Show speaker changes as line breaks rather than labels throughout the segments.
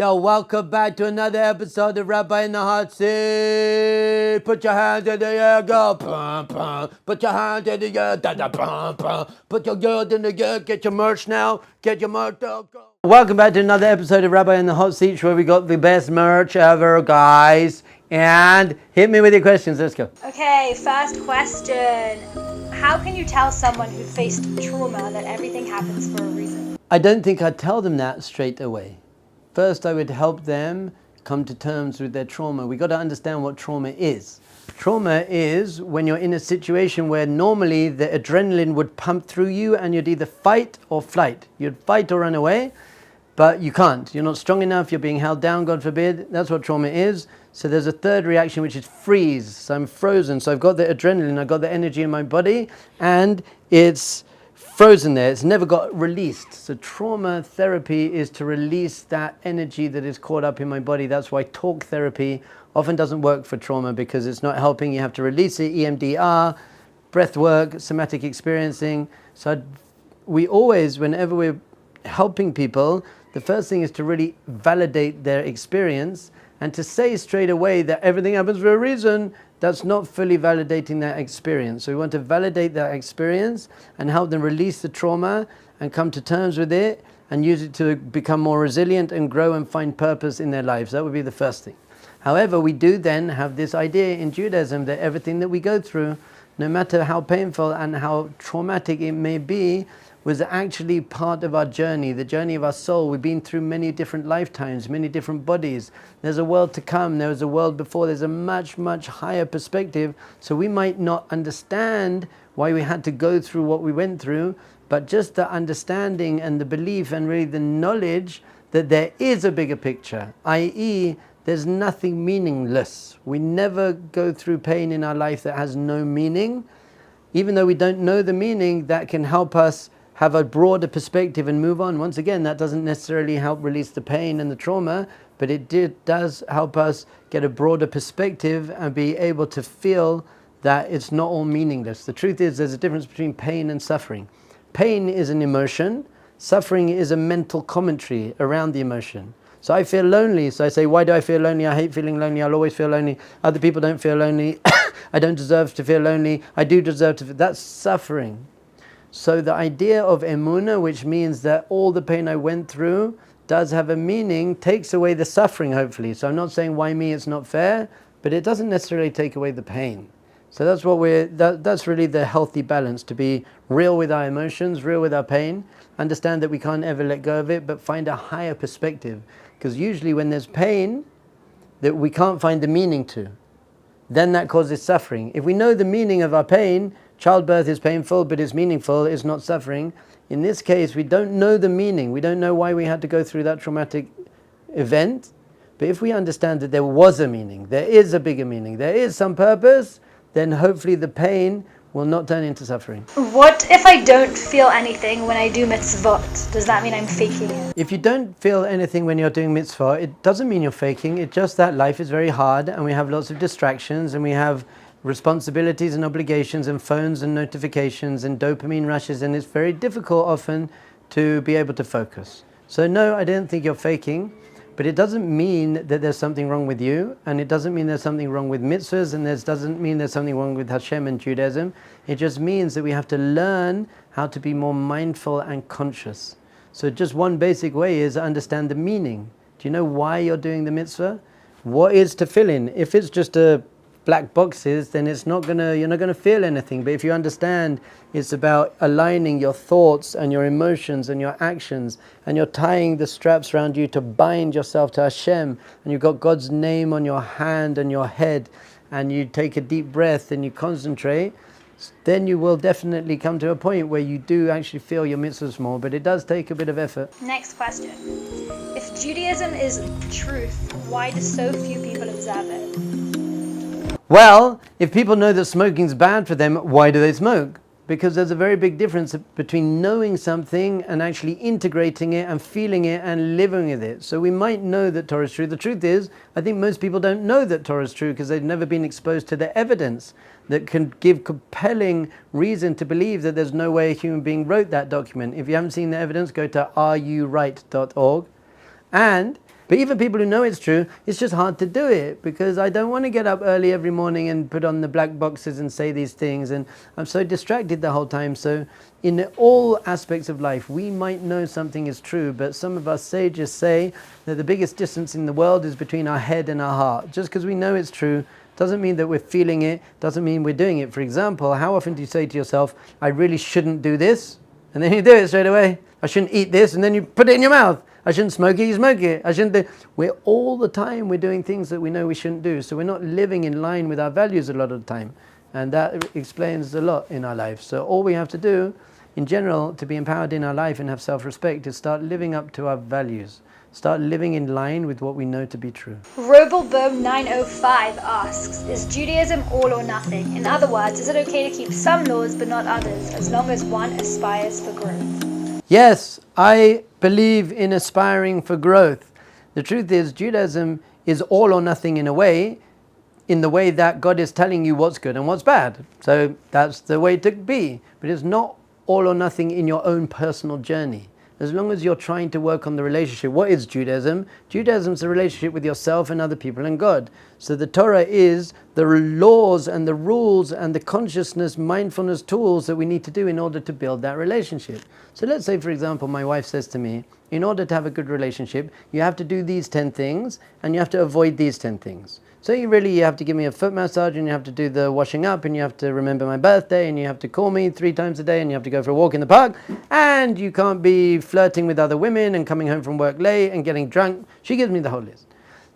Yo, welcome back to another episode of Rabbi in the Hot Seat. Put your hands in the air, go. Pum, pum. Put your hands in the air, da, da, pum, pum. Put your girls in the air. Get your merch now. Get your merch now, go. Welcome back to another episode of Rabbi in the Hot Seat, where we got the best merch ever, guys. And hit me with your questions. Let's go.
Okay, first question. How can you tell someone who faced trauma that everything happens for a reason?
I don't think I'd tell them that straight away. First, I would help them come to terms with their trauma. We've got to understand what trauma is. Trauma is when you're in a situation where normally the adrenaline would pump through you and you'd either fight or flight. You'd fight or run away, but you can't. You're not strong enough, you're being held down, God forbid. That's what trauma is. So there's a third reaction, which is freeze. So I'm frozen. So I've got the adrenaline, I've got the energy in my body, and it's frozen there. It's never got released. So trauma therapy is to release that energy that is caught up in my body. That's why talk therapy often doesn't work for trauma, because it's not helping. You have to release it. EMDR, breath work, somatic experiencing. So we always, whenever we're helping people, the first thing is to really validate their experience, and to say straight away that everything happens for a reason, that's not fully validating that experience. So we want to validate that experience and help them release the trauma and come to terms with it and use it to become more resilient and grow and find purpose in their lives. That would be the first thing. However, we do then have this idea in Judaism that everything that we go through, no matter how painful and how traumatic it may be, was actually part of our journey, the journey of our soul. We've been through many different lifetimes, many different bodies. There's a world to come, there was a world before, there's a much, much higher perspective. So we might not understand why we had to go through what we went through, but just the understanding and the belief and really the knowledge that there is a bigger picture, i.e., there's nothing meaningless. We never go through pain in our life that has no meaning. Even though we don't know the meaning, that can help us have a broader perspective and move on. Once again, that doesn't necessarily help release the pain and the trauma, but it does help us get a broader perspective and be able to feel that it's not all meaningless. The truth is, there's a difference between pain and suffering. Pain is an emotion. Suffering is a mental commentary around the emotion. So I feel lonely, so I say, why do I feel lonely? I hate feeling lonely, I'll always feel lonely. Other people don't feel lonely. I don't deserve to feel lonely. I do deserve to feel. That's suffering. So the idea of emunah, which means that all the pain I went through does have a meaning, takes away the suffering, hopefully. So I'm not saying why me, it's not fair, but it doesn't necessarily take away the pain. So that's what that's really the healthy balance, to be real with our emotions, real with our pain, understand that we can't ever let go of it, but find a higher perspective. Because usually when there's pain that we can't find the meaning to, then that causes suffering. If we know the meaning of our pain, childbirth is painful, but it's meaningful, it's not suffering. In this case, we don't know the meaning. We don't know why we had to go through that traumatic event. But if we understand that there was a meaning, there is a bigger meaning, there is some purpose, then hopefully the pain will not turn into suffering.
What if I don't feel anything when I do mitzvot? Does that mean I'm faking it?
If you don't feel anything when you're doing mitzvah, it doesn't mean you're faking. It's just that life is very hard and we have lots of distractions and we have responsibilities and obligations and phones and notifications and dopamine rushes, and it's very difficult often to be able to focus. So no, I don't think you're faking, but it doesn't mean that there's something wrong with you, and it doesn't mean there's something wrong with mitzvahs, and it doesn't mean there's something wrong with Hashem and Judaism. It just means that we have to learn how to be more mindful and conscious. So just one basic way is understand the meaning. Do you know why you're doing the mitzvah? What is tefillin? If it's just black boxes, then you're not gonna feel anything. But if you understand it's about aligning your thoughts and your emotions and your actions, and you're tying the straps around you to bind yourself to Hashem, and you've got God's name on your hand and your head, and you take a deep breath and you concentrate, then you will definitely come to a point where you do actually feel your mitzvahs more, but it does take a bit of effort.
Next question. If Judaism is truth, why do so few people observe it?
Well, if people know that smoking's bad for them, why do they smoke? Because there's a very big difference between knowing something and actually integrating it and feeling it and living with it. So we might know that Torah is true. The truth is, I think most people don't know that Torah is true because they've never been exposed to the evidence that can give compelling reason to believe that there's no way a human being wrote that document. If you haven't seen the evidence, go to areyouwright.org. And But even people who know it's true, it's just hard to do it because I don't want to get up early every morning and put on the black boxes and say these things, and I'm so distracted the whole time. So in all aspects of life, we might know something is true, but some of us sages say that the biggest distance in the world is between our head and our heart. Just because we know it's true doesn't mean that we're feeling it, doesn't mean we're doing it. For example, how often do you say to yourself, I really shouldn't do this? And then you do it straight away. I shouldn't eat this, and then you put it in your mouth. I shouldn't smoke it, you smoke it. I shouldn't do... We're all the time, we're doing things that we know we shouldn't do. So we're not living in line with our values a lot of the time. And that explains a lot in our life. So all we have to do, in general, to be empowered in our life and have self-respect is start living up to our values. Start living in line with what we know to be true.
Robalboom 905 asks, is Judaism all or nothing? In other words, is it okay to keep some laws but not others, as long as one aspires for growth?
Yes, I believe in aspiring for growth. The truth is, Judaism is all or nothing in a way, in the way that God is telling you what's good and what's bad. So that's the way to be. But it's not all or nothing in your own personal journey. As long as you're trying to work on the relationship. What is Judaism? Judaism is a relationship with yourself and other people and God. So the Torah is the laws and the rules and the consciousness, mindfulness tools that we need to do in order to build that relationship. So let's say, for example, my wife says to me, in order to have a good relationship, you have to do these 10 things and you have to avoid these 10 things. So you have to give me a foot massage, and you have to do the washing up, and you have to remember my birthday, and you have to call me 3 times a day, and you have to go for a walk in the park, and you can't be flirting with other women and coming home from work late and getting drunk. She gives me the whole list.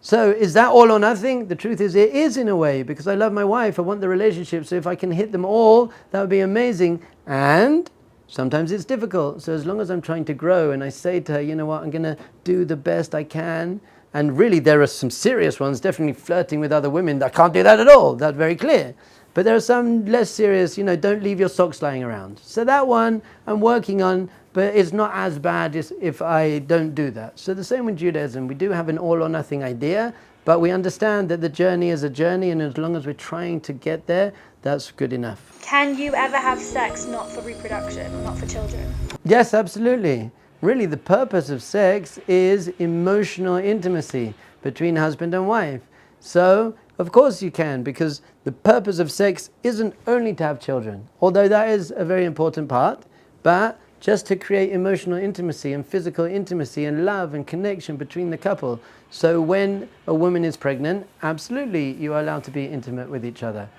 So is that all or nothing? The truth is it is in a way, because I love my wife, I want the relationship, so if I can hit them all, that would be amazing. And sometimes it's difficult. So as long as I'm trying to grow and I say to her, you know what, I'm going to do the best I can. And really, there are some serious ones, definitely flirting with other women. I can't do that at all. That's very clear. But there are some less serious, don't leave your socks lying around. So that one I'm working on, but it's not as bad as if I don't do that. So the same with Judaism. We do have an all or nothing idea, but we understand that the journey is a journey, and as long as we're trying to get there, that's good enough.
Can you ever have sex not for reproduction, not for children?
Yes, absolutely. Really, the purpose of sex is emotional intimacy between husband and wife. So, of course you can, because the purpose of sex isn't only to have children, although that is a very important part, but just to create emotional intimacy and physical intimacy and love and connection between the couple. So when a woman is pregnant, absolutely you are allowed to be intimate with each other.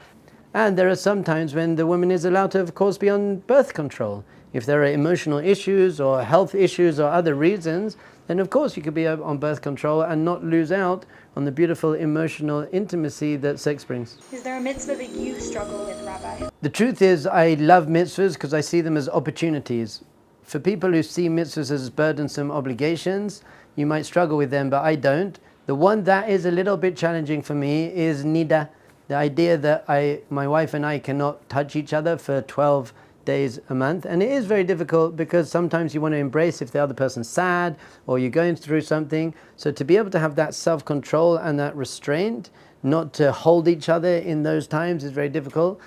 And there are some times when the woman is allowed to, of course, be on birth control. If there are emotional issues or health issues or other reasons, then of course you could be on birth control and not lose out on the beautiful emotional intimacy that sex brings.
Is there a mitzvah that you struggle with, Rabbi?
The truth is, I love mitzvahs because I see them as opportunities. For people who see mitzvahs as burdensome obligations, you might struggle with them, but I don't. The one that is a little bit challenging for me is nida. The idea that my wife and I cannot touch each other for 12 days a month. And it is very difficult because sometimes you want to embrace if the other person's sad or you're going through something. So to be able to have that self-control and that restraint, not to hold each other in those times, is very difficult.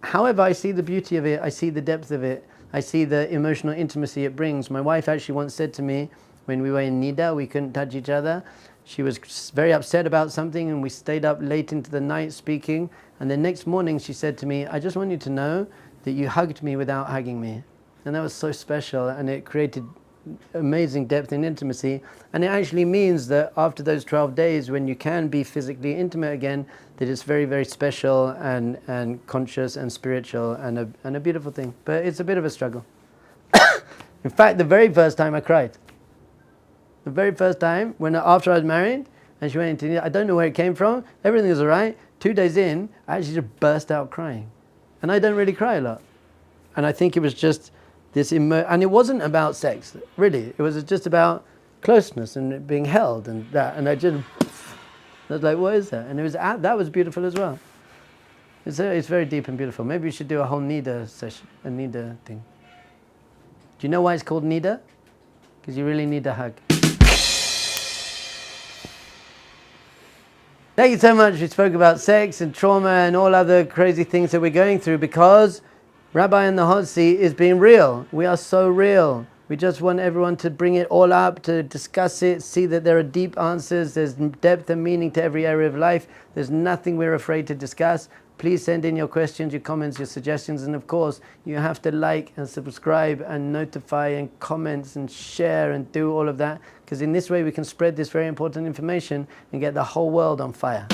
However, I see the beauty of it. I see the depth of it. I see the emotional intimacy it brings. My wife actually once said to me, when we were in Nida, we couldn't touch each other. She was very upset about something and we stayed up late into the night speaking. And the next morning she said to me, I just want you to know that you hugged me without hugging me. And that was so special, and it created amazing depth and intimacy. And it actually means that after those 12 days, when you can be physically intimate again, that it's very, very special and conscious and spiritual and a beautiful thing. But it's a bit of a struggle. In fact, the very first time I cried. The very first time, after I was married, and she went into, I don't know where it came from, everything was all right. 2 days in, I actually just burst out crying. And I don't really cry a lot. And I think it was just this, and it wasn't about sex, really. It was just about closeness and being held and that. And I was like, what is that? And that was beautiful as well. It's very deep and beautiful. Maybe we should do a whole Nida session, a Nida thing. Do you know why it's called Nida? Because you really need a hug. Thank you so much. We spoke about sex and trauma and all other crazy things that we're going through because Rabbi in the Hot Seat is being real. We are so real. We just want everyone to bring it all up, to discuss it, see that there are deep answers, there's depth and meaning to every area of life. There's nothing we're afraid to discuss. Please send in your questions, your comments, your suggestions, and of course, you have to like and subscribe and notify and comments and share and do all of that, because in this way we can spread this very important information and get the whole world on fire.